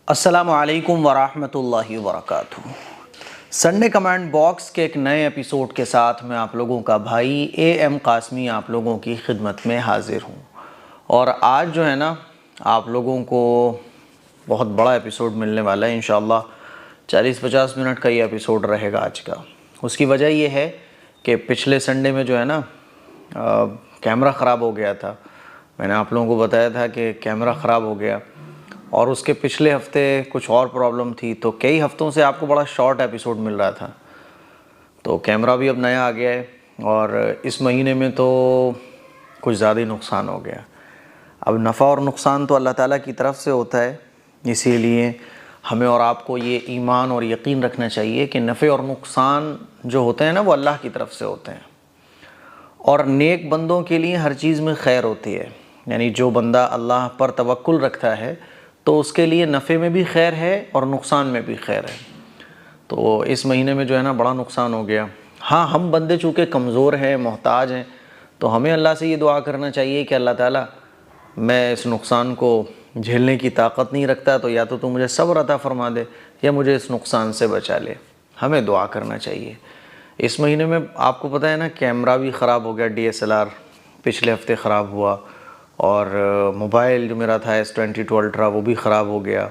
السلام علیکم ورحمۃ اللہ وبرکاتہ۔ سنڈے کمنٹ باکس کے ایک نئے ایپیسوڈ کے ساتھ میں آپ لوگوں کا بھائی اے ایم قاسمی آپ لوگوں کی خدمت میں حاضر ہوں، اور آج جو ہے نا آپ لوگوں کو بہت بڑا ایپیسوڈ ملنے والا ہے انشاءاللہ۔ 40-50 منٹ کا یہ ایپیسوڈ رہے گا آج کا۔ اس کی وجہ یہ ہے کہ پچھلے سنڈے میں جو ہے نا کیمرہ خراب ہو گیا تھا۔ میں نے آپ لوگوں کو بتایا تھا کہ کیمرہ خراب ہو گیا، اور اس کے پچھلے ہفتے کچھ اور پرابلم تھی، تو کئی ہفتوں سے آپ کو بڑا شارٹ ایپیسوڈ مل رہا تھا۔ تو کیمرہ بھی اب نیا آ گیا ہے، اور اس مہینے میں تو کچھ زیادہ ہی نقصان ہو گیا۔ اب نفع اور نقصان تو اللہ تعالیٰ کی طرف سے ہوتا ہے، اسی لیے ہمیں اور آپ کو یہ ایمان اور یقین رکھنا چاہیے کہ نفع اور نقصان جو ہوتے ہیں نا وہ اللہ کی طرف سے ہوتے ہیں، اور نیک بندوں کے لیے ہر چیز میں خیر ہوتی ہے۔ یعنی جو بندہ اللہ پر توکل رکھتا ہے تو اس کے لیے نفع میں بھی خیر ہے اور نقصان میں بھی خیر ہے۔ تو اس مہینے میں جو ہے نا بڑا نقصان ہو گیا۔ ہاں، ہم بندے چونکہ کمزور ہیں، محتاج ہیں، تو ہمیں اللہ سے یہ دعا کرنا چاہیے کہ اللہ تعالیٰ میں اس نقصان کو جھیلنے کی طاقت نہیں رکھتا، تو یا تو مجھے صبر عطا فرما دے یا مجھے اس نقصان سے بچا لے۔ ہمیں دعا کرنا چاہیے۔ اس مہینے میں آپ کو پتہ ہے نا کیمرہ بھی خراب ہو گیا، DSLR پچھلے ہفتے خراب ہوا، اور موبائل جو میرا تھا S22 Ultra وہ بھی خراب ہو گیا۔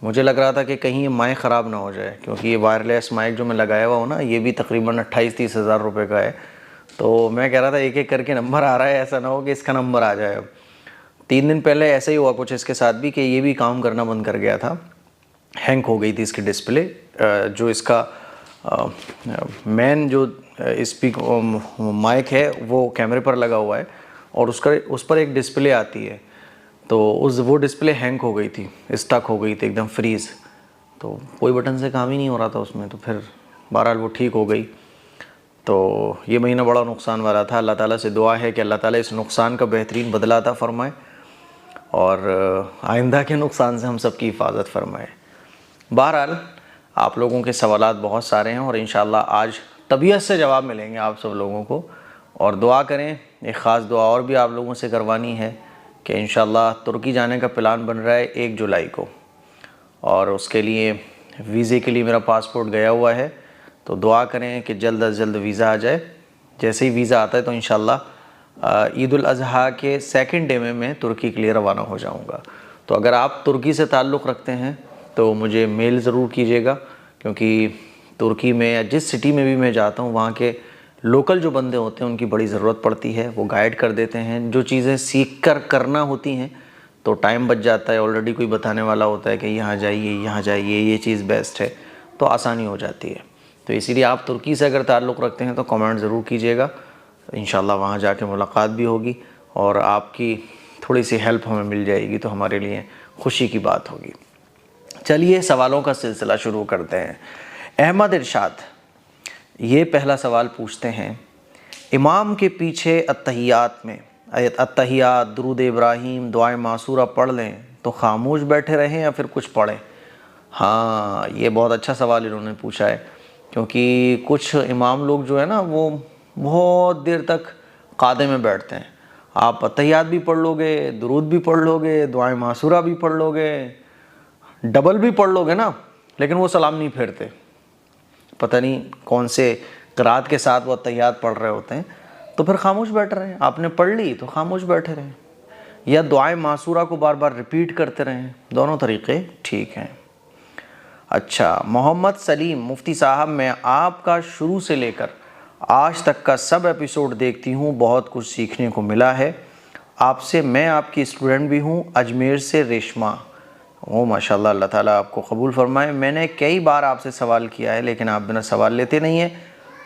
مجھے لگ رہا تھا کہ کہیں یہ مائک خراب نہ ہو جائے، کیونکہ یہ وائرلیس مائک جو میں لگایا ہوا ہوں نا یہ بھی تقریباً 28-30 ہزار روپے کا ہے۔ تو میں کہہ رہا تھا ایک ایک کر کے نمبر آ رہا ہے، ایسا نہ ہو کہ اس کا نمبر آ جائے۔ اب 3 دن پہلے ایسا ہی ہوا کچھ اس کے ساتھ بھی کہ یہ بھی کام کرنا بند کر گیا تھا، ہینگ ہو گئی تھی اس کی ڈسپلے۔ جو اس کا مین جو مائک ہے وہ کیمرے پر لگا ہوا ہے، اور اس پر ایک ڈسپلے آتی ہے، تو وہ ڈسپلے ہینگ ہو گئی تھی، اسٹک ہو گئی تھی ایک دم فریز، تو کوئی بٹن سے کام ہی نہیں ہو رہا تھا اس میں۔ تو پھر بہرحال وہ ٹھیک ہو گئی۔ تو یہ مہینہ بڑا نقصان والا تھا۔ اللہ تعالیٰ سے دعا ہے کہ اللہ تعالیٰ اس نقصان کا بہترین بدلہ عطا فرمائے، اور آئندہ کے نقصان سے ہم سب کی حفاظت فرمائے۔ بہرحال آپ لوگوں کے سوالات بہت سارے ہیں، اور انشاءاللہ آج طبیعت سے جواب ملیں گے آپ سب لوگوں کو۔ اور دعا کریں، ایک خاص دعا اور بھی آپ لوگوں سے کروانی ہے کہ انشاءاللہ ترکی جانے کا پلان بن رہا ہے 1 جولائی کو، اور اس کے لیے ویزے کے لیے میرا پاسپورٹ گیا ہوا ہے۔ تو دعا کریں کہ جلد از جلد ویزا آ جائے۔ جیسے ہی ویزا آتا ہے تو انشاءاللہ عید الاضحیٰ کے 2nd ڈے میں ترکی کے لیے روانہ ہو جاؤں گا۔ تو اگر آپ ترکی سے تعلق رکھتے ہیں تو مجھے میل ضرور کیجیے گا، کیونکہ ترکی میں یا جس سٹی میں بھی میں جاتا ہوں وہاں کے لوکل جو بندے ہوتے ہیں ان کی بڑی ضرورت پڑتی ہے، وہ گائیڈ کر دیتے ہیں۔ جو چیزیں سیکھ کر کرنا ہوتی ہیں تو ٹائم بچ جاتا ہے، آلریڈی کوئی بتانے والا ہوتا ہے کہ یہاں جائیے، یہاں جائیے، یہ چیز بیسٹ ہے، تو آسانی ہو جاتی ہے۔ تو اسی لیے آپ ترکی سے اگر تعلق رکھتے ہیں تو کمنٹ ضرور کیجیے گا، انشاءاللہ وہاں جا کے ملاقات بھی ہوگی، اور آپ کی تھوڑی سی ہیلپ ہمیں مل جائے گی، تو ہمارے لیے خوشی کی بات ہوگی۔ چلیے سوالوں کا سلسلہ شروع کرتے ہیں۔ احمد ارشاد یہ پہلا سوال پوچھتے ہیں، امام کے پیچھے اتحیات میں اتحیات، درود ابراہیم، دعائے معصورہ پڑھ لیں تو خاموش بیٹھے رہیں یا پھر کچھ پڑھیں؟ ہاں، یہ بہت اچھا سوال انہوں نے پوچھا ہے، کیونکہ کچھ امام لوگ جو ہے نا وہ بہت دیر تک قعدے میں بیٹھتے ہیں۔ آپ اتحیات بھی پڑھ لو گے، درود بھی پڑھ لو گے، دعائے معصورہ بھی پڑھ لو گے، ڈبل بھی پڑھ لو گے نا، لیکن وہ سلام نہیں پھیرتے۔ پتہ نہیں کون سے قرات کے ساتھ وہ اتحیات پڑھ رہے ہوتے ہیں، تو پھر خاموش بیٹھ رہے ہیں۔ آپ نے پڑھ لی تو خاموش بیٹھے رہیں، یا دعائے معصورہ کو بار بار ریپیٹ کرتے رہیں، دونوں طریقے ٹھیک ہیں۔ اچھا، محمد سلیم مفتی صاحب، میں آپ کا شروع سے لے کر آج تک کا سب ایپیسوڈ دیکھتی ہوں، بہت کچھ سیکھنے کو ملا ہے آپ سے۔ میں آپ کی اسٹوڈنٹ بھی ہوں، اجمیر سے ریشمہ۔ او ماشاءاللہ، اللہ تعالیٰ آپ کو قبول فرمائے۔ میں نے کئی بار آپ سے سوال کیا ہے لیکن آپ بنا سوال لیتے نہیں ہیں۔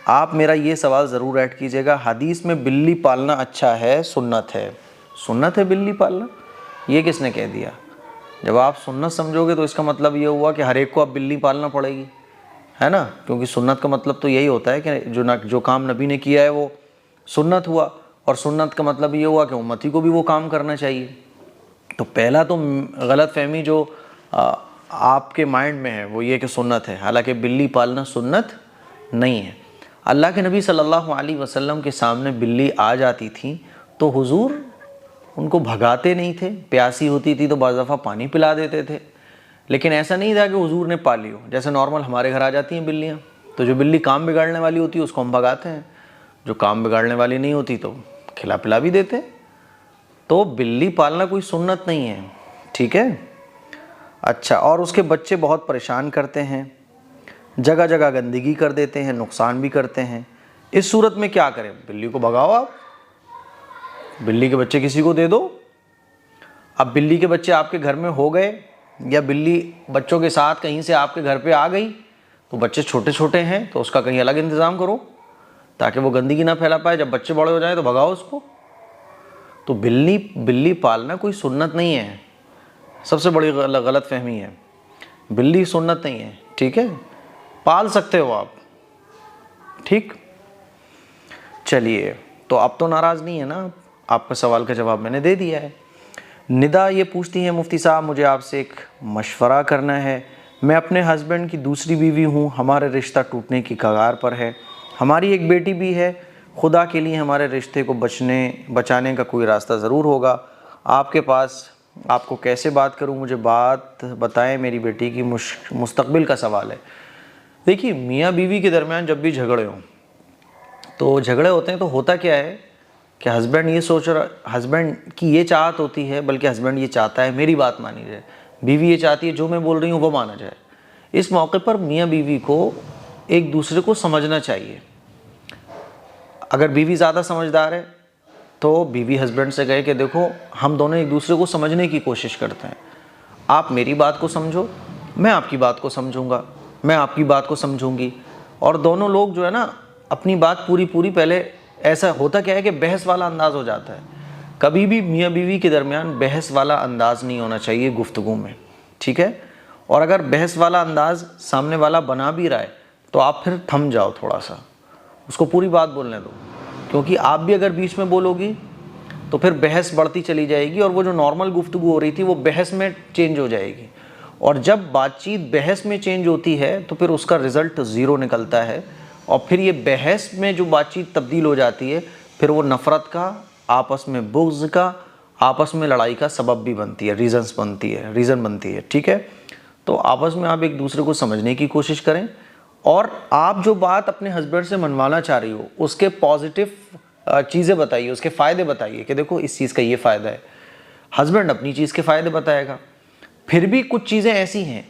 آپ میرا یہ سوال ضرور ایڈ کیجیے گا، حدیث میں بلی پالنا اچھا ہے، سنت ہے؟ سنت ہے بلی پالنا؟ یہ کس نے کہہ دیا؟ جب آپ سنت سمجھو گے تو اس کا مطلب یہ ہوا کہ ہر ایک کو اب بلی پالنا پڑے گی، ہے نا؟ کیونکہ سنت کا مطلب تو یہی ہوتا ہے کہ جو کام نبی نے کیا ہے وہ سنت ہوا، اور سنت کا مطلب یہ ہوا کہ امتی کو بھی وہ کام کرنا چاہیے۔ تو پہلا تو غلط فہمی جو آپ کے مائنڈ میں ہے وہ یہ کہ سنت ہے، حالانکہ بلی پالنا سنت نہیں ہے۔ اللہ کے نبی صلی اللہ علیہ وسلم کے سامنے بلی آ جاتی تھی تو حضور ان کو بھگاتے نہیں تھے، پیاسی ہوتی تھی تو بعض دفعہ پانی پلا دیتے تھے، لیکن ایسا نہیں تھا کہ حضور نے پالی ہو. جیسے نارمل ہمارے گھر آ جاتی ہیں بلیاں, تو جو بلی کام بگاڑنے والی ہوتی ہے اس کو ہم بھگاتے ہیں, جو کام بگاڑنے والی نہیں ہوتی تو کھلا پلا بھی دیتے ہیں. تو بلی پالنا کوئی سنت نہیں ہے, ٹھیک ہے. اچھا, اور اس کے بچے بہت پریشان کرتے ہیں, جگہ جگہ گندگی کر دیتے ہیں, نقصان بھی کرتے ہیں. اس صورت میں کیا کریں؟ بلی کو بھگاؤ, آپ بلی کے بچے کسی کو دے دو. اب بلی کے بچے آپ کے گھر میں ہو گئے, یا بلی بچوں کے ساتھ کہیں سے آپ کے گھر پہ آ گئی, تو بچے چھوٹے چھوٹے ہیں تو اس کا کہیں الگ انتظام کرو تاکہ وہ گندگی نہ پھیلا پائے. جب بچے بڑے ہو جائیں تو بھگاؤ اس کو. تو بلی پالنا کوئی سنت نہیں ہے, سب سے بڑی غلط فہمی ہے. بلی سنت نہیں ہے, ٹھیک ہے, پال سکتے ہو آپ, ٹھیک. چلیے, تو اب تو ناراض نہیں ہے نا, آپ کا سوال کا جواب میں نے دے دیا ہے. ندا یہ پوچھتی ہیں, مفتی صاحب مجھے آپ سے ایک مشورہ کرنا ہے. میں اپنے ہسبینڈ کی دوسری بیوی ہوں, ہمارے رشتہ ٹوٹنے کی کگار پر ہے. ہماری ایک بیٹی بھی ہے. خدا کے لیے ہمارے رشتے کو بچانے کا کوئی راستہ ضرور ہوگا. آپ کے پاس, آپ کو کیسے بات کروں, مجھے بات بتائیں. میری بیٹی کی مستقبل کا سوال ہے. دیکھیے, میاں بیوی کے درمیان جب بھی جھگڑے ہوں تو جھگڑے ہوتے ہیں تو ہوتا کیا ہے کہ ہسبینڈ یہ سوچ رہا, ہسبینڈ کی یہ چاہت ہوتی ہے, بلکہ ہسبینڈ یہ چاہتا ہے میری بات مانی جائے, بیوی یہ چاہتی ہے جو میں بول رہی ہوں وہ مانا جائے. اس موقع پر میاں بیوی کو ایک دوسرے کو سمجھنا چاہیے. اگر بیوی زیادہ سمجھدار ہے تو بیوی ہسبینڈ سے کہے کہ دیکھو ہم دونوں ایک دوسرے کو سمجھنے کی کوشش کرتے ہیں, آپ میری بات کو سمجھو, میں آپ کی بات کو سمجھوں گا, میں آپ کی بات کو سمجھوں گی, اور دونوں لوگ جو ہے نا اپنی بات پوری پہلے. ایسا ہوتا کیا ہے کہ بحث والا انداز ہو جاتا ہے. کبھی بھی میاں بیوی کے درمیان بحث والا انداز نہیں ہونا چاہیے گفتگو میں, ٹھیک ہے. اور اگر بحث والا انداز سامنے والا بنا بھی رہا ہے تو آپ پھر تھم جاؤ, تھوڑا سا اس کو پوری بات بولنے دو, کیونکہ آپ بھی اگر بیچ میں بولو گی تو پھر بحث بڑھتی چلی جائے گی, اور وہ جو نارمل گفتگو ہو رہی تھی وہ بحث میں چینج ہو جائے گی. اور جب بات چیت بحث میں چینج ہوتی ہے تو پھر اس کا رزلٹ زیرو نکلتا ہے, اور پھر یہ بحث میں جو بات چیت تبدیل ہو جاتی ہے پھر وہ نفرت کا, آپس میں بغض کا, آپس میں لڑائی کا سبب بھی بنتی ہے, ریزن بنتی ہے, ٹھیک ہے. تو آپس میں آپ ایک دوسرے کو سمجھنے کی کوشش کریں, اور آپ جو بات اپنے ہسبینڈ سے منوانا چاہ رہی ہو اس کے پازیٹیو چیزیں بتائیے, اس کے فائدے بتائیے کہ دیکھو اس چیز کا یہ فائدہ ہے. ہسبینڈ اپنی چیز کے فائدے بتائے گا. پھر بھی کچھ چیزیں ایسی ہیں,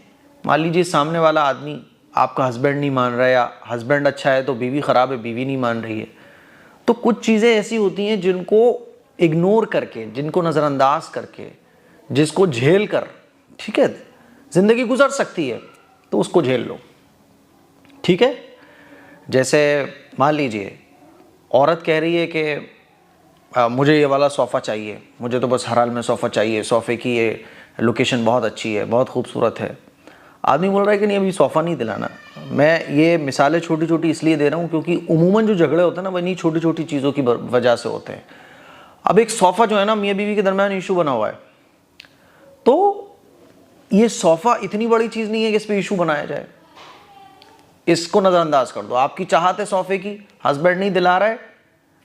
مان لیجیے سامنے والا آدمی آپ کا ہسبینڈ نہیں مان رہا, یا ہسبینڈ اچھا ہے تو بیوی خراب ہے, بیوی نہیں مان رہی ہے, تو کچھ چیزیں ایسی ہوتی ہیں جن کو اگنور کر کے, جن کو نظر انداز کر کے, جس کو جھیل کر, ٹھیک ہے, زندگی گزر سکتی ہے, تو اس کو جھیل لو, ٹھیک ہے. جیسے مان لیجیے عورت کہہ رہی ہے کہ مجھے یہ والا صوفہ چاہیے, مجھے تو بس ہر حال میں صوفہ چاہیے, صوفے کی یہ لوکیشن بہت اچھی ہے, بہت خوبصورت ہے. آدمی بول رہا ہے کہ نہیں ابھی صوفہ نہیں دلانا. میں یہ مثالیں چھوٹی چھوٹی اس لیے دے رہا ہوں کیونکہ عموماً جو جھگڑے ہوتے ہیں نا وہ انہیں چھوٹی چھوٹی چیزوں کی وجہ سے ہوتے ہیں. اب ایک صوفہ جو ہے نا میاں بیوی کے درمیان ایشو بنا ہوا ہے, تو یہ صوفہ اتنی بڑی چیز نہیں ہے کہ اس پہ ایشو بنایا جائے, اس کو نظر انداز کر دو. آپ کی چاہت ہے صوفے کی, ہسبینڈ نہیں دلا رہا ہے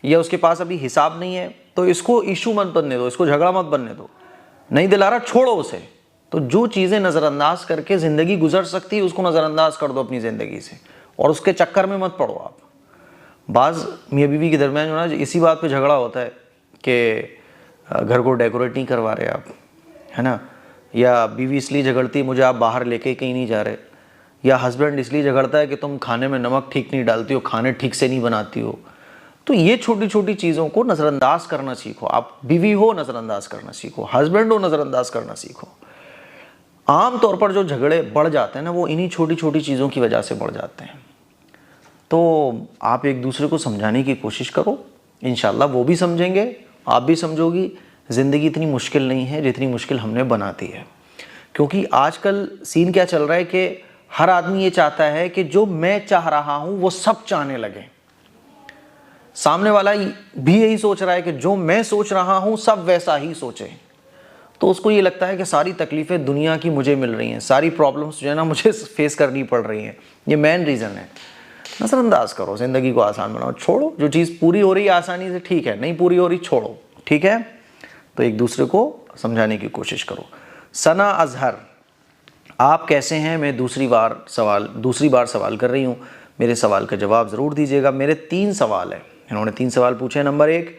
یا اس کے پاس ابھی حساب نہیں ہے, تو اس کو ایشو مت بننے دو, اس کو جھگڑا مت بننے دو. نہیں دلا رہا, چھوڑو اسے. تو جو چیزیں نظر انداز کر کے زندگی گزر سکتی ہے اس کو نظر انداز کر دو اپنی زندگی سے, اور اس کے چکر میں مت پڑو آپ. بعض میاں بیوی کے درمیان جو نا اسی بات پہ جھگڑا ہوتا ہے کہ گھر کو ڈیکوریٹ نہیں کروا رہے آپ, ہے نا, یا بیوی اس لیے جھگڑتی ہے مجھے آپ باہر لے کے کہیں نہیں جا رہے, یا ہسبینڈ اس لیے جھگڑتا ہے کہ تم کھانے میں نمک ٹھیک نہیں ڈالتی ہو, کھانے ٹھیک سے نہیں بناتی ہو. تو یہ چھوٹی چھوٹی چیزوں کو نظر انداز کرنا سیکھو. آپ بیوی ہو نظر انداز کرنا سیکھو, ہسبینڈ ہو نظر انداز کرنا سیکھو. عام طور پر جو جھگڑے بڑھ جاتے ہیں نا وہ انہی چھوٹی چھوٹی چیزوں کی وجہ سے بڑھ جاتے ہیں. تو آپ ایک دوسرے کو سمجھانے کی کوشش کرو, انشاءاللہ وہ بھی سمجھیں گے, آپ بھی سمجھو گی. زندگی اتنی مشکل نہیں ہے جتنی مشکل ہم نے بنا دی ہے. کیونکہ آج کل سین کیا چل رہا ہے کہ ہر آدمی یہ چاہتا ہے کہ جو میں چاہ رہا ہوں وہ سب چاہنے لگے. سامنے والا بھی یہی سوچ رہا ہے کہ جو میں سوچ رہا ہوں سب ویسا ہی سوچے. تو اس کو یہ لگتا ہے کہ ساری تکلیفیں دنیا کی مجھے مل رہی ہیں, ساری پرابلمس جو ہے نا مجھے فیس کرنی پڑ رہی ہیں. یہ مین ریزن ہے. نظر انداز کرو, زندگی کو آسان بناؤ, چھوڑو. جو چیز پوری ہو رہی ہے آسانی سے ٹھیک ہے, نہیں پوری ہو رہی چھوڑو, ٹھیک ہے. تو ایک دوسرے کو سمجھانے کی کوشش کرو. ثنا اظہر, آپ کیسے ہیں؟ میں دوسری بار سوال کر رہی ہوں، میرے سوال کا جواب ضرور دیجیے گا۔ میرے 3 سوال ہیں، انہوں نے 3 سوال پوچھے۔ نمبر 1،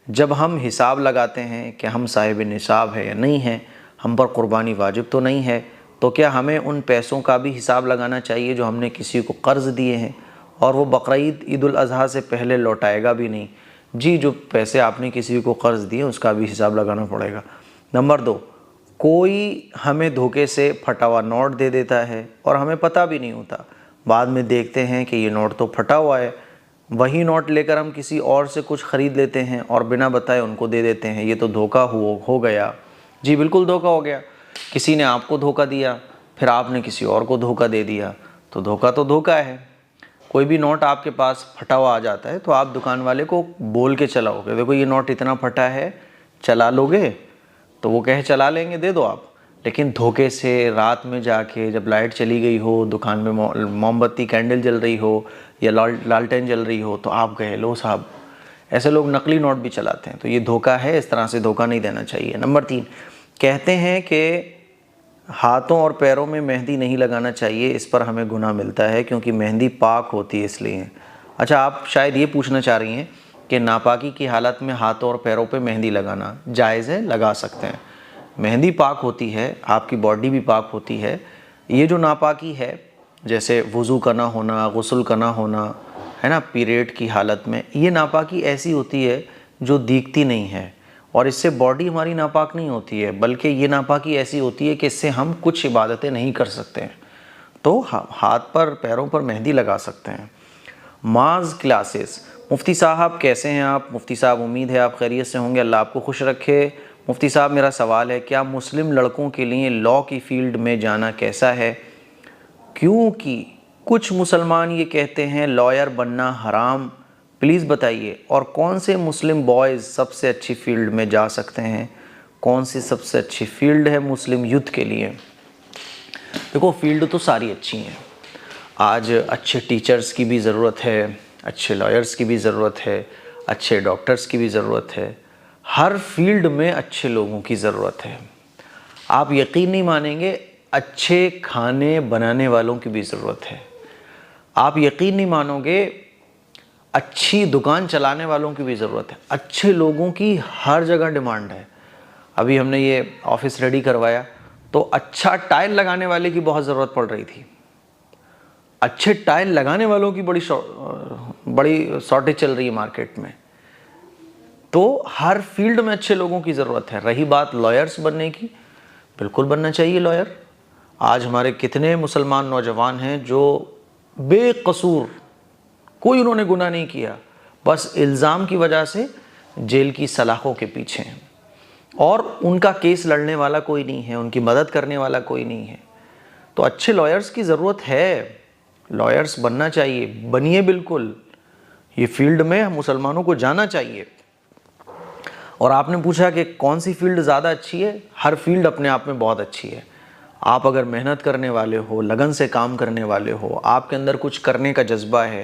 جب ہم حساب لگاتے ہیں کہ ہم صاحب نصاب ہے یا نہیں ہیں، ہم پر قربانی واجب تو نہیں ہے، تو کیا ہمیں ان پیسوں کا بھی حساب لگانا چاہیے جو ہم نے کسی کو قرض دیے ہیں اور وہ بقرعید عید الاضحیٰ سے پہلے لوٹائے گا بھی نہیں؟ جی، جو پیسے آپ نے کسی کو قرض دیے اس کا بھی حساب لگانا پڑے گا۔ نمبر 2، کوئی ہمیں دھوکے سے پھٹا ہوا نوٹ دے دیتا ہے اور ہمیں پتہ بھی نہیں ہوتا، بعد میں دیکھتے ہیں کہ یہ نوٹ تو پھٹا ہوا ہے، وہی نوٹ لے کر ہم کسی اور سے کچھ خرید لیتے ہیں اور بنا بتائے ان کو دے دیتے ہیں، یہ تو دھوکہ ہو گیا۔ جی بالکل دھوکہ ہو گیا، کسی نے آپ کو دھوکہ دیا، پھر آپ نے کسی اور کو دھوکہ دے دیا، تو دھوکہ ہے۔ کوئی بھی نوٹ آپ کے پاس پھٹا ہوا آ جاتا ہے تو آپ دکان والے کو بول کے چلاؤ کہ دیکھو یہ نوٹ اتنا پھٹا ہے، چلا لو گے؟ تو وہ کہے چلا لیں گے، دے دو آپ۔ لیکن دھوکے سے رات میں جا کے جب لائٹ چلی گئی ہو، دکان میں موم بتی کینڈل جل رہی ہو یا لالٹین جل رہی ہو، تو آپ کہے لو صاحب، ایسے لوگ نقلی نوٹ بھی چلاتے ہیں، تو یہ دھوکہ ہے، اس طرح سے دھوکہ نہیں دینا چاہیے۔ نمبر 3، کہتے ہیں کہ ہاتھوں اور پیروں میں مہندی نہیں لگانا چاہیے، اس پر ہمیں گناہ ملتا ہے کیونکہ مہندی پاک ہوتی ہے اس لیے۔ اچھا، آپ شاید یہ پوچھنا چاہ رہی ہیں کہ ناپاکی کی حالت میں ہاتھوں اور پیروں پہ مہندی لگانا جائز ہے؟ لگا سکتے ہیں، مہندی پاک ہوتی ہے، آپ کی باڈی بھی پاک ہوتی ہے۔ یہ جو ناپاکی ہے، جیسے وضو کا نہ ہونا، غسل کا نہ ہونا، ہے نا، پیریڈ کی حالت میں، یہ ناپاکی ایسی ہوتی ہے جو دیکھتی نہیں ہے، اور اس سے باڈی ہماری ناپاک نہیں ہوتی ہے، بلکہ یہ ناپاکی ایسی ہوتی ہے کہ اس سے ہم کچھ عبادتیں نہیں کر سکتے ہیں، تو ہاتھ پر پیروں پر مہندی لگا سکتے ہیں۔ معاذ کلاسز، مفتی صاحب کیسے ہیں آپ؟ مفتی صاحب امید ہے آپ خیریت سے ہوں گے، اللہ آپ کو خوش رکھے۔ مفتی صاحب میرا سوال ہے، کیا مسلم لڑکوں کے لیے لاء کی فیلڈ میں جانا کیسا ہے؟ کیونکہ کچھ مسلمان یہ کہتے ہیں لائر بننا حرام، پلیز بتائیے، اور کون سے مسلم بوائز سب سے اچھی فیلڈ میں جا سکتے ہیں؟ کون سی سب سے اچھی فیلڈ ہے مسلم یوتھ کے لیے؟ دیکھو، فیلڈ تو ساری اچھی ہیں، آج اچھے ٹیچرز کی بھی ضرورت ہے، اچھے لائرز کی بھی ضرورت ہے، اچھے ڈاکٹرز کی بھی ضرورت ہے، ہر فیلڈ میں اچھے لوگوں کی ضرورت ہے۔ آپ یقین نہیں مانیں گے، اچھے کھانے بنانے والوں کی بھی ضرورت ہے۔ آپ یقین نہیں مانو گے، اچھی دکان چلانے والوں کی بھی ضرورت ہے۔ اچھے لوگوں کی ہر جگہ ڈیمانڈ ہے۔ ابھی ہم نے یہ آفس ریڈی کروایا تو اچھا ٹائل لگانے والے کی بہت ضرورت پڑ رہی تھی، اچھے ٹائل لگانے والوں کی بڑی شارٹیج چل رہی ہے مارکیٹ میں۔ تو ہر فیلڈ میں اچھے لوگوں کی ضرورت ہے۔ رہی بات لائرز بننے کی، بالکل بننا چاہیے لائر۔ آج ہمارے کتنے مسلمان نوجوان ہیں جو بے قصور، کوئی انہوں نے گناہ نہیں کیا، بس الزام کی وجہ سے جیل کی سلاخوں کے پیچھے ہیں، اور ان کا کیس لڑنے والا کوئی نہیں ہے، ان کی مدد کرنے والا کوئی نہیں ہے۔ تو اچھے لائرز کی ضرورت ہے، لائرز بننا چاہیے، بنیے بالکل، یہ فیلڈ میں مسلمانوں کو جانا چاہیے۔ اور آپ نے پوچھا کہ کون سی فیلڈ زیادہ اچھی ہے؟ ہر فیلڈ اپنے آپ میں بہت اچھی ہے۔ آپ اگر محنت کرنے والے ہو، لگن سے کام کرنے والے ہو، آپ کے اندر کچھ کرنے کا جذبہ ہے،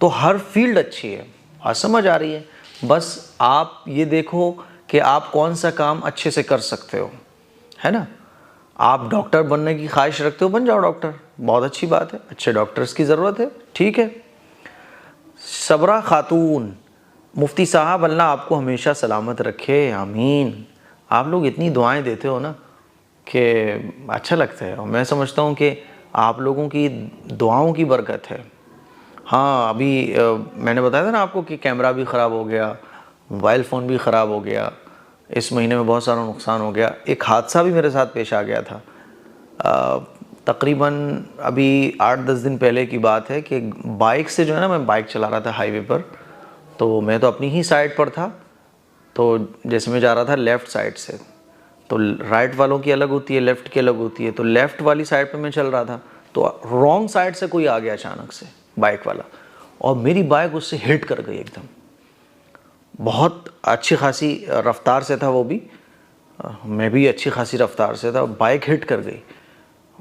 تو ہر فیلڈ اچھی ہے۔ آج سمجھ آ رہی ہے؟ بس آپ یہ دیکھو کہ آپ کون سا کام اچھے سے کر سکتے ہو، ہے نا۔ آپ ڈاکٹر بننے کی خواہش رکھتے ہو، بن جاؤ ڈاکٹر، بہت اچھی بات ہے، اچھے ڈاکٹرز کی ضرورت ہے، ٹھیک ہے۔ صبرہ خاتون، مفتی صاحب اللہ آپ کو ہمیشہ سلامت رکھے، آمین۔ آپ لوگ اتنی دعائیں دیتے ہو نا کہ اچھا لگتا ہے، اور میں سمجھتا ہوں کہ آپ لوگوں کی دعاؤں کی برکت ہے۔ ہاں، ابھی میں نے بتایا تھا نا آپ کو کہ کیمرہ بھی خراب ہو گیا، موبائل فون بھی خراب ہو گیا، اس مہینے میں بہت سارا نقصان ہو گیا۔ ایک حادثہ بھی میرے ساتھ پیش آ گیا تھا، تقریباً ابھی 8-10 دن پہلے کی بات ہے کہ بائک سے جو ہے نا، میں بائک چلا رہا تھا ہائی وے پر، تو میں تو اپنی ہی سائڈ پر تھا، تو جیسے میں جا رہا تھا لیفٹ سائڈ سے، تو رائٹ والوں کی الگ ہوتی ہے، لیفٹ کی الگ ہوتی ہے، تو لیفٹ والی سائڈ پہ میں چل رہا تھا، تو رانگ سائڈ سے کوئی آ گیا اچانک سے بائک والا، اور میری بائک اس سے ہٹ کر گئی ایک دم، بہت اچھی خاصی رفتار سے تھا وہ بھی، میں بھی اچھی خاصی رفتار سے تھا، بائک ہٹ کر گئی۔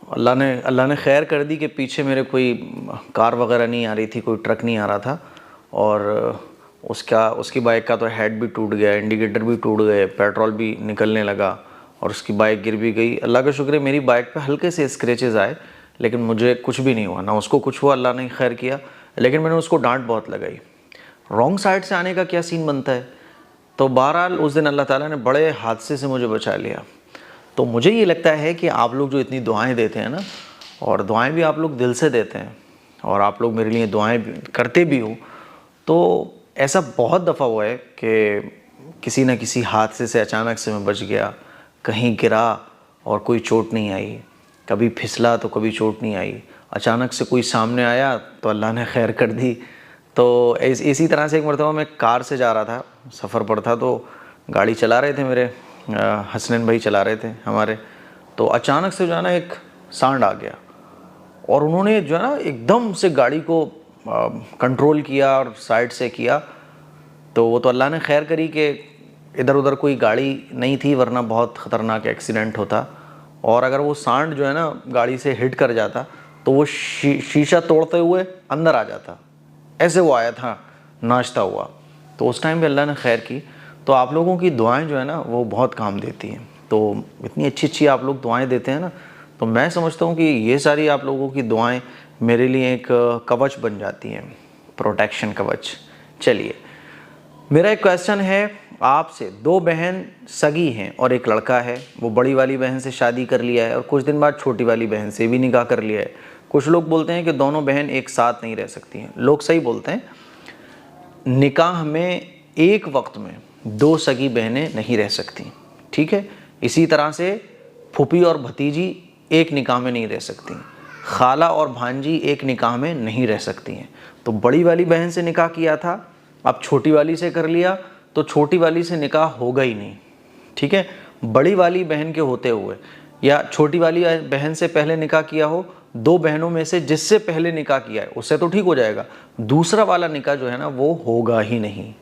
اللہ نے خیر کر دی کہ پیچھے میرے کوئی کار وغیرہ نہیں آ رہی تھی، کوئی ٹرک نہیں آ رہا تھا، اور اس کی بائک کا تو ہیڈ بھی ٹوٹ گیا، انڈیکیٹر بھی ٹوٹ گئے، پیٹرول بھی نکلنے لگا، اور اس کی بائک گر بھی گئی. اللہ کا شکر ہے میری بائک پہ ہلکے سے اسکریچز آئے لیکن مجھے کچھ بھی نہیں ہوا, نہ اس کو کچھ ہوا, اللہ نے خیر کیا. لیکن میں نے اس کو ڈانٹ بہت لگائی. رانگ سائڈ سے آنے کا کیا سین بنتا ہے. تو بہرحال اس دن اللہ تعالیٰ نے بڑے حادثے سے مجھے بچا لیا. تو مجھے یہ لگتا ہے کہ آپ لوگ جو اتنی دعائیں دیتے ہیں نا, اور دعائیں بھی آپ لوگ دل سے دیتے ہیں, اور آپ لوگ میرے لیے دعائیں کرتے بھی ہو, تو ایسا بہت دفعہ ہوا ہے کہ کسی نہ کسی حادثے سے اچانک سے میں بچ گیا, کہیں گرا اور کوئی چوٹ نہیں آئی, کبھی پھسلا تو کبھی چوٹ نہیں آئی, اچانک سے کوئی سامنے آیا تو اللہ نے خیر کر دی. تو اسی طرح سے ایک مرتبہ میں کار سے جا رہا تھا, سفر پر تھا, تو گاڑی چلا رہے تھے میرے حسنین بھائی چلا رہے تھے ہمارے, تو اچانک سے جو ہے نا ایک سانڈ آ گیا, اور انہوں نے جو ہے نا ایک دم سے گاڑی کو کنٹرول کیا اور سائڈ سے کیا. تو وہ تو اللہ نے خیر کری کہ ادھر ادھر کوئی گاڑی نہیں تھی, ورنہ بہت خطرناک ایکسیڈنٹ ہوتا. اور اگر وہ سانڈ جو ہے نا گاڑی سے ہٹ کر جاتا تو وہ شیشہ توڑتے ہوئے اندر آ جاتا, ایسے وہ آیا تھا ناشتہ ہوا. تو اس ٹائم بھی اللہ نے خیر کی. تو آپ لوگوں کی دعائیں جو ہے نا وہ بہت کام دیتی ہیں. تو اتنی اچھی اچھی آپ لوگ دعائیں دیتے ہیں نا, تو میں سمجھتا ہوں کہ یہ ساری آپ لوگوں کی دعائیں میرے لیے ایک کوچ بن جاتی ہیں, پروٹیکشن کوچ. چلیے, میرا ایک کویسچن ہے آپ سے. 2 بہن سگی ہیں اور ایک لڑکا ہے, وہ بڑی والی بہن سے شادی کر لیا ہے اور کچھ دن بعد چھوٹی والی بہن سے بھی نکاح کر لیا ہے. کچھ لوگ بولتے ہیں کہ دونوں بہن ایک ساتھ نہیں رہ سکتی ہیں. لوگ صحیح بولتے ہیں, نکاح میں ایک وقت میں 2 سگی بہنیں نہیں رہ سکتی, ٹھیک ہے. اسی طرح سے پھوپھی اور بھتیجی ایک نکاح میں نہیں رہ سکتی, خالہ اور بھانجی ایک نکاح میں نہیں رہ سکتی ہیں. تو بڑی والی بہن سے نکاح کیا تھا, اب چھوٹی والی سے کر لیا, تو چھوٹی والی سے نکاح ہوگا ہی نہیں, ٹھیک ہے. بڑی والی بہن کے ہوتے ہوئے یا چھوٹی والی بہن سے پہلے نکاح کیا ہو, 2 بہنوں میں سے جس سے پہلے نکاح کیا ہے اس سے تو ٹھیک ہو جائے گا, دوسرا والا نکاح جو ہے نا وہ ہوگا ہی نہیں.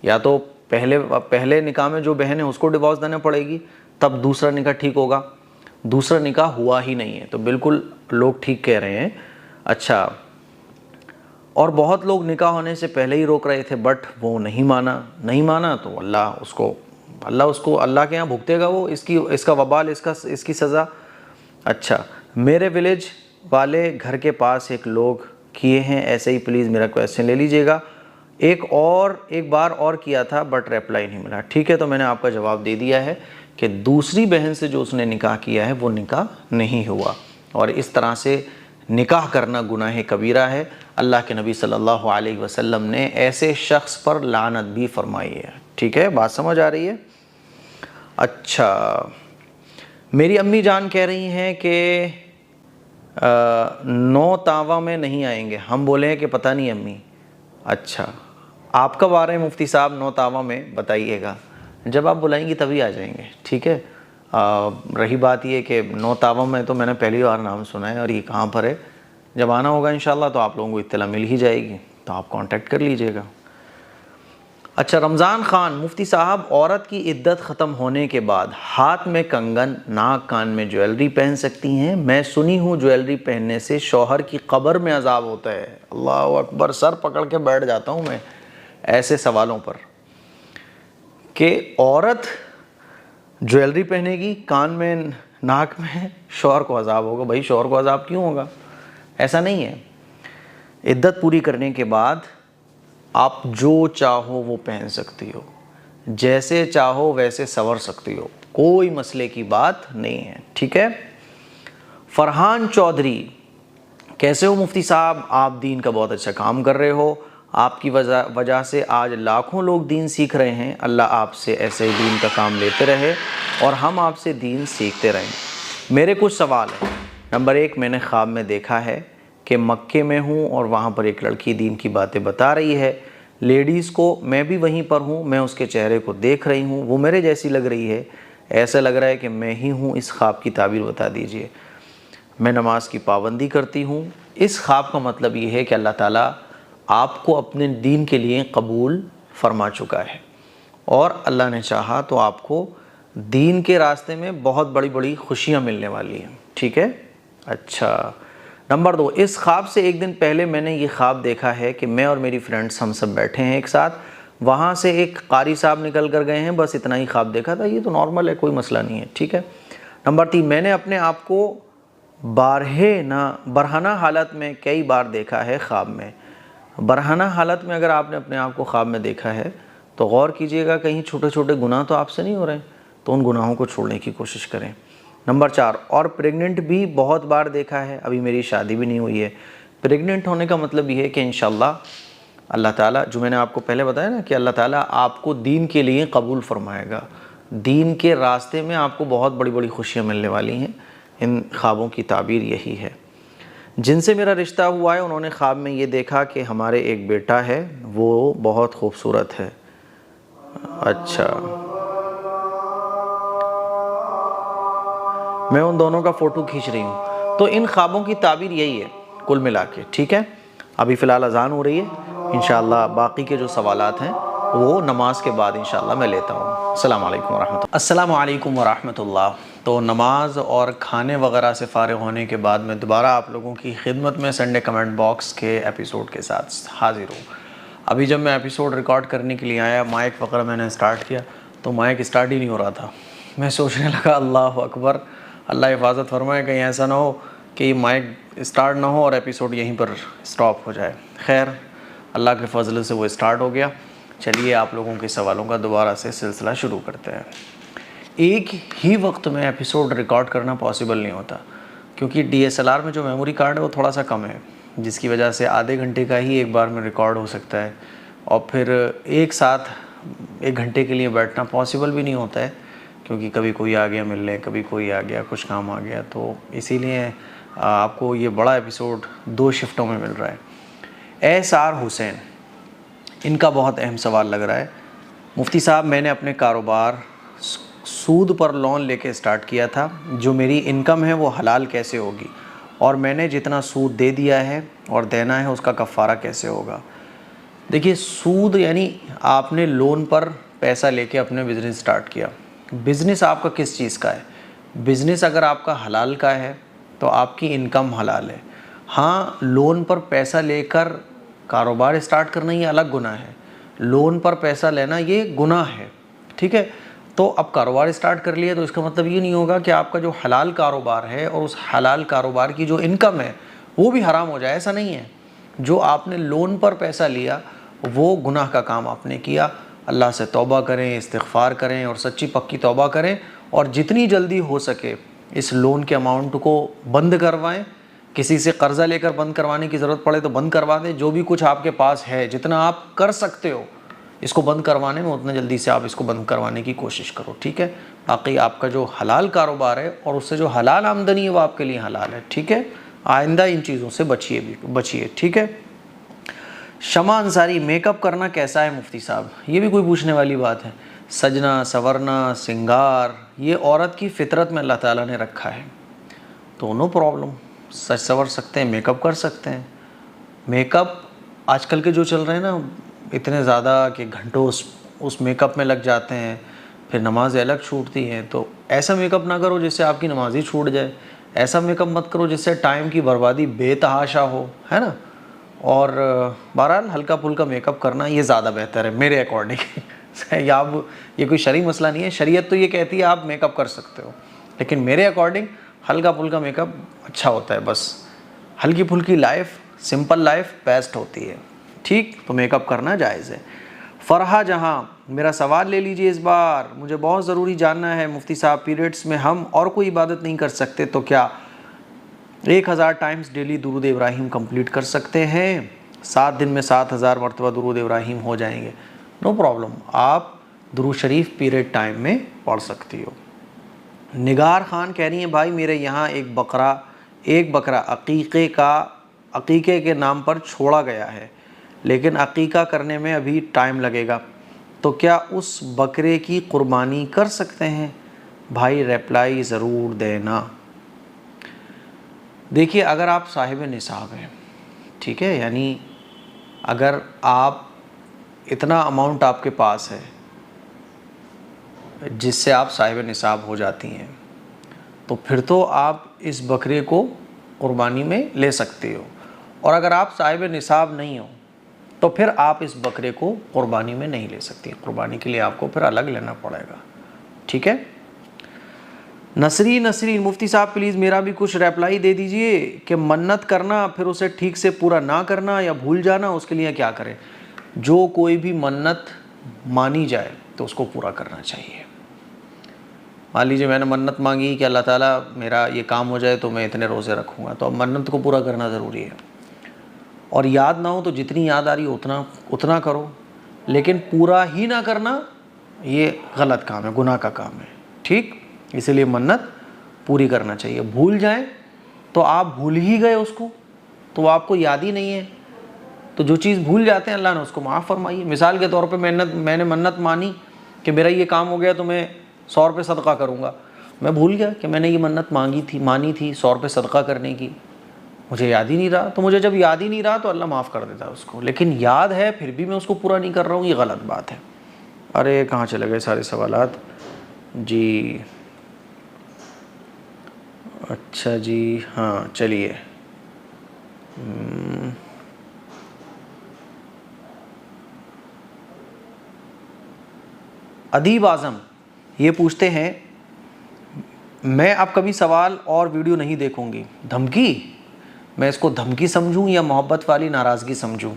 یا تو پہلے نکاح میں جو بہن ہے اس کو ڈیورس دینا پڑے گی, تب دوسرا نکاح ٹھیک ہوگا. دوسرا نکاح ہوا ہی نہیں ہے. تو بالکل لوگ ٹھیک کہہ رہے ہیں. اچھا, اور بہت لوگ نکاح ہونے سے پہلے ہی روک رہے تھے, بٹ وہ نہیں مانا تو اللہ کے یہاں بھگتے گا وہ اس کا وبال, اس کی سزا. اچھا, میرے ولیج والے گھر کے پاس ایک لوگ کیے ہیں ایسے ہی, پلیز میرا کویسچن لے لیجئے گا. ایک بار اور کیا تھا بٹ ریپلائی نہیں ملا. ٹھیک ہے, تو میں نے آپ کا جواب دے دیا ہے کہ دوسری بہن سے جو اس نے نکاح کیا ہے وہ نکاح نہیں ہوا, اور اس طرح سے نکاح کرنا گناہ کبیرہ ہے. اللہ کے نبی صلی اللہ علیہ وسلم نے ایسے شخص پر لعنت بھی فرمائی ہے. ٹھیک ہے, بات سمجھ آ رہی ہے. اچھا, میری امی جان کہہ رہی ہیں کہ 9 تاوا میں نہیں آئیں گے. ہم بولے ہیں کہ پتہ نہیں امی. اچھا, آپ کب آ رہے ہیں مفتی صاحب 9 تاوا میں, بتائیے گا. جب آپ بلائیں گی تبھی آ جائیں گے, ٹھیک ہے. رہی بات یہ کہ 9 تاوا میں تو میں نے پہلی بار نام سنا ہے, اور یہ کہاں پر ہے. جب آنا ہوگا انشاءاللہ تو آپ لوگوں کو اطلاع مل ہی جائے گی, تو آپ کانٹیکٹ کر لیجئے گا. اچھا, رمضان خان, مفتی صاحب عورت کی عدت ختم ہونے کے بعد ہاتھ میں کنگن, ناک کان میں جویلری پہن سکتی ہیں. میں سنی ہوں جویلری پہننے سے شوہر کی قبر میں عذاب ہوتا ہے. اللہ اکبر, سر پکڑ کے بیٹھ جاتا ہوں میں ایسے سوالوں پر, کہ عورت جویلری پہنے گی کان میں ناک میں, شوہر کو عذاب ہوگا. بھائی شوہر کو عذاب کیوں ہوگا, ایسا نہیں ہے. عدت پوری کرنے کے بعد آپ جو چاہو وہ پہن سکتی ہو, جیسے چاہو ویسے سنور سکتی ہو, کوئی مسئلے کی بات نہیں ہے, ٹھیک ہے. فرحان چودھری, کیسے ہو مفتی صاحب, آپ دین کا بہت اچھا کام کر رہے ہو, آپ کی وجہ سے آج لاکھوں لوگ دین سیکھ رہے ہیں. اللہ آپ سے ایسے ہی دین کا کام لیتے رہے اور ہم آپ سے دین سیکھتے رہیں. میرے کچھ سوال ہیں. نمبر 1, میں نے خواب میں دیکھا ہے کہ مکے میں ہوں اور وہاں پر ایک لڑکی دین کی باتیں بتا رہی ہے لیڈیز کو, میں بھی وہیں پر ہوں, میں اس کے چہرے کو دیکھ رہی ہوں, وہ میرے جیسی لگ رہی ہے, ایسا لگ رہا ہے کہ میں ہی ہوں. اس خواب کی تعبیر بتا دیجئے. میں نماز کی پابندی کرتی ہوں. اس خواب کا مطلب یہ ہے کہ اللہ تعالیٰ آپ کو اپنے دین کے لیے قبول فرما چکا ہے, اور اللہ نے چاہا تو آپ کو دین کے راستے میں بہت بڑی بڑی خوشیاں ملنے والی ہیں, ٹھیک ہے. اچھا, نمبر 2, اس خواب سے ایک دن پہلے میں نے یہ خواب دیکھا ہے کہ میں اور میری فرینڈس ہم سب بیٹھے ہیں ایک ساتھ, وہاں سے ایک قاری صاحب نکل کر گئے ہیں، بس اتنا ہی خواب دیکھا تھا، یہ تو نارمل ہے، کوئی مسئلہ نہیں ہے، ٹھیک ہے۔ نمبر 3، میں نے اپنے آپ کو برہنہ حالت میں کئی بار دیکھا ہے خواب میں۔ برہنہ حالت میں اگر آپ نے اپنے آپ کو خواب میں دیکھا ہے تو غور کیجئے گا کہیں چھوٹے چھوٹے گناہ تو آپ سے نہیں ہو رہے ہیں، تو ان گناہوں کو چھوڑنے کی کوشش کریں۔ نمبر 4، اور پریگننٹ بھی بہت بار دیکھا ہے، ابھی میری شادی بھی نہیں ہوئی ہے۔ پریگننٹ ہونے کا مطلب یہ ہے کہ انشاءاللہ اللہ تعالیٰ، جو میں نے آپ کو پہلے بتایا نا کہ اللہ تعالیٰ آپ کو دین کے لیے قبول فرمائے گا، دین کے راستے میں آپ کو بہت بڑی بڑی خوشیاں ملنے والی ہیں۔ ان خوابوں کی تعبیر یہی ہے۔ جن سے میرا رشتہ ہوا ہے انہوں نے خواب میں یہ دیکھا کہ ہمارے ایک بیٹا ہے، وہ بہت خوبصورت ہے۔ اچھا، میں ان دونوں کا فوٹو کھینچ رہی ہوں۔ تو ان خوابوں کی تعبیر یہی ہے کل ملا کے، ٹھیک ہے۔ ابھی فی الحال اذان ہو رہی ہے، انشاءاللہ باقی کے جو سوالات ہیں وہ نماز کے بعد انشاءاللہ میں لیتا ہوں۔ السلام علیکم ورحمۃ اللہ۔ السلام علیکم ورحمۃ اللہ۔ تو نماز اور کھانے وغیرہ سے فارغ ہونے کے بعد میں دوبارہ آپ لوگوں کی خدمت میں سنڈے کمنٹ باکس کے ایپیسوڈ کے ساتھ حاضر ہوں۔ ابھی جب میں ایپیسوڈ ریکارڈ کرنے کے لیے آیا، مائک وغیرہ میں نے سٹارٹ کیا تو مائک سٹارٹ ہی نہیں ہو رہا تھا۔ میں سوچنے لگا اللہ اکبر، اللہ حفاظت فرمائے کہیں ایسا نہ ہو کہ یہ مائک سٹارٹ نہ ہو اور ایپیسوڈ یہیں پر سٹاپ ہو جائے۔ خیر، اللہ کے فضل سے وہ سٹارٹ ہو گیا۔ چلیے آپ لوگوں کے سوالوں کا دوبارہ سے سلسلہ شروع کرتے ہیں۔ ایک ہی وقت میں ایپیسوڈ ریکارڈ کرنا پاسبل نہیں ہوتا، کیونکہ ڈی ایس ایل آر میں جو میموری کارڈ ہے وہ تھوڑا سا کم ہے، جس کی وجہ سے آدھے گھنٹے کا ہی ایک بار میں ریکارڈ ہو سکتا ہے، اور پھر ایک ساتھ 1 گھنٹے کے لیے بیٹھنا پاسبل بھی نہیں ہوتا ہے، کیونکہ کبھی کوئی آ گیا ملنے، کبھی کوئی آ گیا، کچھ کام آ گیا، تو اسی لیے آپ کو یہ بڑا ایپیسوڈ 2 شفٹوں میں مل رہا ہے۔ SR حسین، ان کا بہت اہم سوال لگ رہا ہے۔ مفتی صاحب، میں نے اپنے کاروبار سود پر لون لے کے سٹارٹ کیا تھا، جو میری انکم ہے وہ حلال کیسے ہوگی، اور میں نے جتنا سود دے دیا ہے اور دینا ہے اس کا کفارہ کیسے ہوگا؟ دیکھیے، سود یعنی آپ نے لون پر پیسہ لے کے اپنے بزنس سٹارٹ کیا۔ بزنس آپ کا کس چیز کا ہے؟ بزنس اگر آپ کا حلال کا ہے تو آپ کی انکم حلال ہے۔ ہاں، لون پر پیسہ لے کر کاروبار سٹارٹ کرنا یہ الگ گناہ ہے، لون پر پیسہ لینا یہ گناہ ہے، ٹھیک ہے۔ تو اب کاروبار سٹارٹ کر لیا تو اس کا مطلب یہ نہیں ہوگا کہ آپ کا جو حلال کاروبار ہے اور اس حلال کاروبار کی جو انکم ہے وہ بھی حرام ہو جائے، ایسا نہیں ہے۔ جو آپ نے لون پر پیسہ لیا وہ گناہ کا کام آپ نے کیا۔ اللہ سے توبہ کریں، استغفار کریں اور سچی پکی توبہ کریں، اور جتنی جلدی ہو سکے اس لون کے اماؤنٹ کو بند کروائیں۔ کسی سے قرضہ لے کر بند کروانے کی ضرورت پڑے تو بند کروا دیں۔ جو بھی کچھ آپ کے پاس ہے، جتنا آپ کر سکتے ہو اس کو بند کروانے میں، اتنا جلدی سے آپ اس کو بند کروانے کی کوشش کرو، ٹھیک ہے۔ باقی آپ کا جو حلال کاروبار ہے اور اس سے جو حلال آمدنی ہے وہ آپ کے لیے حلال ہے، ٹھیک ہے۔ آئندہ ان چیزوں سے بچیے، ٹھیک ہے۔ شمع انصاری، میک اپ کرنا کیسا ہے مفتی صاحب؟ یہ بھی کوئی پوچھنے والی بات ہے؟ سجنا، سورنا، سنگار، یہ عورت کی فطرت میں اللہ تعالیٰ نے رکھا ہے، تو نو پرابلم، سج سور سکتے ہیں، میک اپ کر سکتے ہیں۔ میک اپ آج کل کے جو چل رہے ہیں نا اتنے زیادہ کہ گھنٹوں اس میک اپ میں لگ جاتے ہیں، پھر نمازیں الگ چھوٹتی ہیں، تو ایسا میک اپ نہ کرو جس سے آپ کی نماز ہی چھوٹ جائے، ایسا میک اپ مت کرو جس سے ٹائم کی بربادی بے تحاشا ہو، ہے نا۔ اور بہرحال ہلکا پھلکا میک اپ کرنا یہ زیادہ بہتر ہے میرے اکارڈنگ۔ یہ کوئی شرعی مسئلہ نہیں ہے، شریعت تو یہ کہتی ہے آپ میک اپ کر سکتے ہو، لیکن میرے اکارڈنگ ہلکا پھلکا میک اپ اچھا ہوتا ہے، بس ہلکی پھلکی لائف، سمپل لائف بیسٹ ہوتی ہے، ٹھیک۔ تو میک اپ کرنا جائز ہے۔ فرحہ جہاں، میرا سوال لے لیجئے اس بار، مجھے بہت ضروری جاننا ہے مفتی صاحب، پیریڈز میں ہم اور کوئی عبادت نہیں کر سکتے تو کیا 1000 ٹائمز ڈیلی درود ابراہیم کمپلیٹ کر سکتے ہیں؟ 7 دن میں 7000 مرتبہ درود ابراہیم ہو جائیں گے۔ نو پرابلم، آپ درود شریف پیریڈ ٹائم میں پڑھ سکتی ہو۔ نگار خان کہہ رہی ہیں بھائی میرے یہاں ایک بکرا عقیقے کے نام پر چھوڑا گیا ہے، لیکن عقیقہ کرنے میں ابھی ٹائم لگے گا، تو کیا اس بکرے کی قربانی کر سکتے ہیں؟ بھائی ریپلائی ضرور دینا۔ دیکھیے، اگر آپ صاحب نصاب ہیں، ٹھیک ہے، یعنی اگر آپ اتنا اماؤنٹ آپ کے پاس ہے جس سے آپ صاحب نصاب ہو جاتی ہیں، تو پھر تو آپ اس بکرے کو قربانی میں لے سکتے ہو۔ اور اگر آپ صاحب نصاب نہیں ہو تو پھر آپ اس بکرے کو قربانی میں نہیں لے سکتی، قربانی کے لیے آپ کو پھر الگ لینا پڑے گا، ٹھیک ہے۔ نصری مفتی صاحب پلیز میرا بھی کچھ ریپلائی دے دیجئے کہ منت کرنا پھر اسے ٹھیک سے پورا نہ کرنا یا بھول جانا، اس کے لیے کیا کریں؟ جو کوئی بھی منت مانی جائے تو اس کو پورا کرنا چاہیے۔ مان لیجیے میں نے منت مانگی کہ اللہ تعالیٰ میرا یہ کام ہو جائے تو میں اتنے روزے رکھوں گا، تو اب منت کو پورا کرنا ضروری ہے، اور یاد نہ ہو تو جتنی یاد آ رہی ہے اتنا کرو، لیکن پورا ہی نہ کرنا یہ غلط کام ہے، گناہ کا کام ہے، ٹھیک۔ اسی لیے منت پوری کرنا چاہیے۔ بھول جائیں تو آپ بھول ہی گئے اس کو، تو وہ آپ کو یاد ہی نہیں ہے، تو جو چیز بھول جاتے ہیں اللہ نے اس کو معاف فرمائی ہے۔ مثال کے طور پہ میں نے منت مانی کہ میرا یہ کام ہو گیا تو میں 100 روپے صدقہ کروں گا، میں بھول گیا کہ میں نے یہ منت مانی تھی 100 روپے صدقہ کرنے کی، مجھے یاد ہی نہیں رہا، تو مجھے جب یاد ہی نہیں رہا تو اللہ معاف کر دیتا ہے اس کو، لیکن یاد ہے پھر بھی میں اس کو پورا نہیں کر رہا ہوں، یہ غلط بات ہے۔ ارے کہاں چلے گئے سارے سوالات جی؟ اچھا جی ہاں چلیے، ادیب اعظم یہ پوچھتے ہیں میں اب کبھی سوال اور ویڈیو نہیں دیکھوں گی، دھمکی؟ میں اس کو دھمکی سمجھوں یا محبت والی ناراضگی سمجھوں؟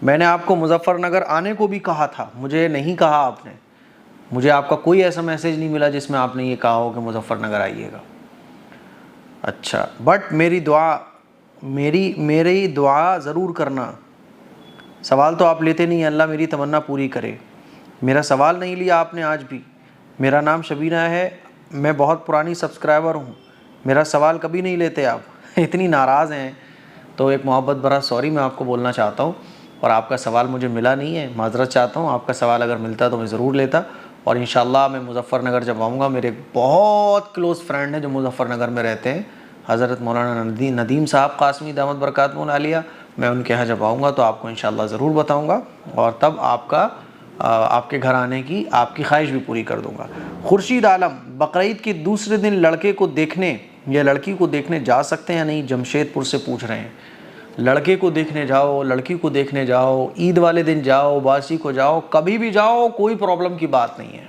میں نے آپ کو مظفر نگر آنے کو بھی کہا تھا، مجھے نہیں کہا آپ نے، مجھے آپ کا کوئی ایسا میسیج نہیں ملا جس میں آپ نے یہ کہا ہو کہ مظفر نگر آئیے گا۔ اچھا بٹ میری دعا ضرور کرنا، سوال تو آپ لیتے نہیں ہیں، اللہ میری تمنا پوری کرے۔ میرا سوال نہیں لیا آپ نے آج بھی۔ میرا نام شبینہ ہے، میں بہت پرانی سبسکرائبر ہوں، میرا سوال کبھی نہیں لیتے آپ، اتنی ناراض ہیں تو ایک محبت بھرا سوری میں آپ کو بولنا چاہتا ہوں، اور آپ کا سوال مجھے ملا نہیں ہے، معذرت چاہتا ہوں، آپ کا سوال اگر ملتا تو میں ضرور لیتا، اور انشاءاللہ میں مظفر نگر جب آؤں گا، میرے بہت کلوز فرینڈ ہیں جو مظفر نگر میں رہتے ہیں، حضرت مولانا ندیم صاحب قاسمی دامت برکاتہ العالیہ، میں ان کے یہاں جب آؤں گا تو آپ کو انشاءاللہ ضرور بتاؤں گا، اور تب آپ کے گھر آنے کی آپ کی خواہش بھی پوری کر دوں گا۔ خورشید عالم بقرعید کے دوسرے دن لڑکے کو دیکھنے یا لڑکی کو دیکھنے جا سکتے ہیں یا نہیں؟ جمشید پور سے پوچھ رہے ہیں۔ لڑکے کو دیکھنے جاؤ، لڑکی کو دیکھنے جاؤ، عید والے دن جاؤ، باسی کو جاؤ، کبھی بھی جاؤ، کوئی پرابلم کی بات نہیں ہے۔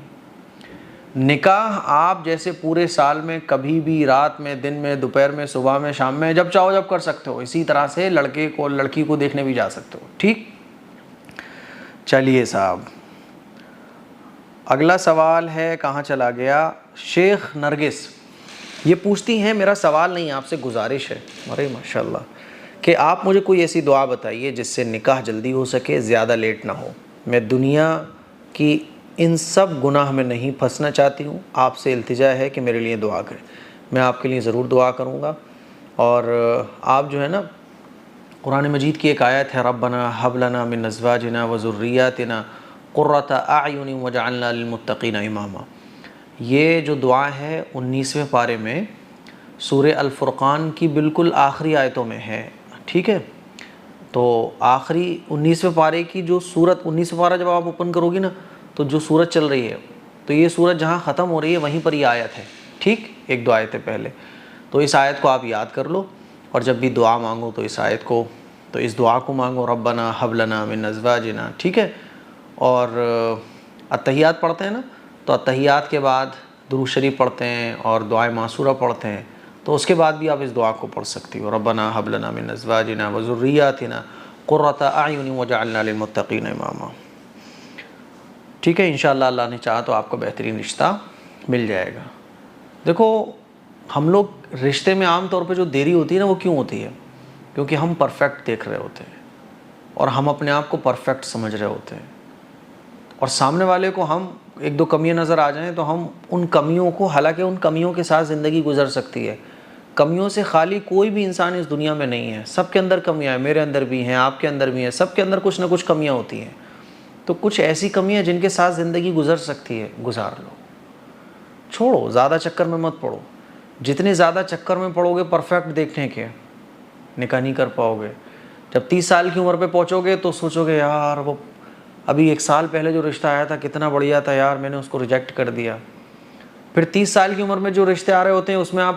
نکاح آپ جیسے پورے سال میں کبھی بھی، رات میں، دن میں، دوپہر میں، صبح میں، شام میں، جب چاہو جب کر سکتے ہو، اسی طرح سے لڑکی کو دیکھنے بھی جا سکتے ہو، ٹھیک۔ چلیے صاحب اگلا سوال ہے، کہاں چلا گیا؟ شیخ نرگس یہ پوچھتی ہیں، میرا سوال نہیں آپ سے گزارش ہے، ارے ماشاءاللہ، کہ آپ مجھے کوئی ایسی دعا بتائیے جس سے نکاح جلدی ہو سکے، زیادہ لیٹ نہ ہو، میں دنیا کی ان سب گناہ میں نہیں پھنسنا چاہتی ہوں، آپ سے التجا ہے کہ میرے لیے دعا کریں۔ میں آپ کے لیے ضرور دعا کروں گا، اور آپ جو ہے نا، قرآن مجید کی ایک آیت ہے، ربنا حب لنا من ازواجنا وذریاتنا قرۃ اعین وجعلنا للمتقین اماما، یہ جو دعا ہے 19ویں پارے میں سورہ الفرقان کی بالکل آخری آیتوں میں ہے، ٹھیک ہے۔ تو آخری 19ویں پارے کی جو سورت، 19واں پارہ جب آپ اوپن کرو گی نا تو جو سورت چل رہی ہے، تو یہ سورت جہاں ختم ہو رہی ہے وہیں پر یہ آیت ہے، ٹھیک، 1-2 آیتیں پہلے، تو اس آیت کو آپ یاد کر لو، اور جب بھی دعا مانگو تو اس دعا کو مانگو، ربنا حب لنا من ازواجنا، ٹھیک ہے۔ اور اتحیات پڑھتے ہیں نا، تو اتحیات کے بعد درود شریف پڑھتے ہیں اور دعائے معصورہ پڑھتے ہیں، تو اس کے بعد بھی آپ اس دعا کو پڑھ سکتی ہو، ربنا حب لنا من ازواجنا وذریاتنا قرۃ اعین وجعلنا للمتقین اماما، ٹھیک ہے۔ انشاءاللہ اللہ نے چاہا تو آپ کو بہترین رشتہ مل جائے گا۔ دیکھو ہم لوگ رشتے میں عام طور پہ جو دیری ہوتی ہے نا، وہ کیوں ہوتی ہے؟ کیونکہ ہم پرفیکٹ دیکھ رہے ہوتے ہیں، اور ہم اپنے آپ کو پرفیکٹ سمجھ رہے ہوتے ہیں، اور سامنے والے کو ہم 1-2 کمیاں نظر آ جائیں تو ہم ان کمیوں کو، حالانکہ ان کمیوں کے ساتھ زندگی گزر سکتی ہے، کمیوں سے خالی کوئی بھی انسان اس دنیا میں نہیں ہے، سب کے اندر کمیاں ہیں، میرے اندر بھی ہیں، آپ کے اندر بھی ہیں، سب کے اندر کچھ نہ کچھ کمیاں ہوتی ہیں، تو کچھ ایسی کمیاں جن کے ساتھ زندگی گزر سکتی ہے، گزار لو، چھوڑو، زیادہ چکر میں مت پڑو، جتنے زیادہ چکر میں پڑو گے پرفیکٹ دیکھنے کے، نکاح نہیں کر پاؤ گے۔ جب 30 سال کی عمر پہ پہنچو گے تو سوچو گے یار وہ ابھی 1 سال پہلے جو رشتہ آیا تھا کتنا بڑھیا تھا یار، میں نے اس کو ریجیکٹ کر دیا۔ پھر 30 سال کی عمر میں جو رشتے آ رہے ہوتے ہیں اس میں آپ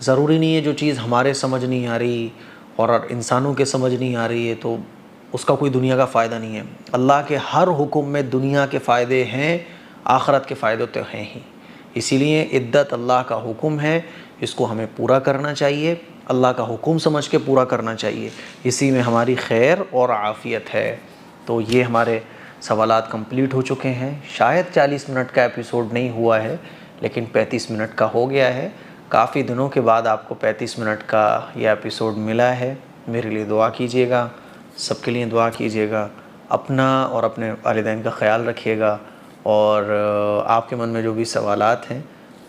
ضروری نہیں ہے جو چیز ہمارے سمجھ نہیں آ رہی اور انسانوں کے سمجھ نہیں آ رہی ہے تو اس کا کوئی دنیا کا فائدہ نہیں ہے. اللہ کے ہر حکم میں دنیا کے فائدے ہیں، آخرت کے فائدے تو ہیں ہی. اسی لیے عدت اللہ کا حکم ہے، اس کو ہمیں پورا کرنا چاہیے، اللہ کا حکم سمجھ کے پورا کرنا چاہیے، اسی میں ہماری خیر اور عافیت ہے. تو یہ ہمارے سوالات کمپلیٹ ہو چکے ہیں. شاید 40 منٹ کا ایپیسوڈ نہیں ہوا ہے لیکن 35 منٹ کا ہو گیا ہے. کافی دنوں کے بعد آپ کو 35 منٹ کا یہ ایپیسوڈ ملا ہے. میرے لیے دعا کیجیے گا، سب کے لیے دعا کیجیے گا. اپنا اور اپنے والدین کا خیال رکھیے گا. اور آپ کے من میں جو بھی سوالات ہیں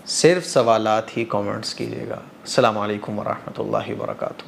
صرف سوالات ہی کامنٹس کیجیے گا. السلام علیکم ورحمۃ اللہ وبرکاتہ.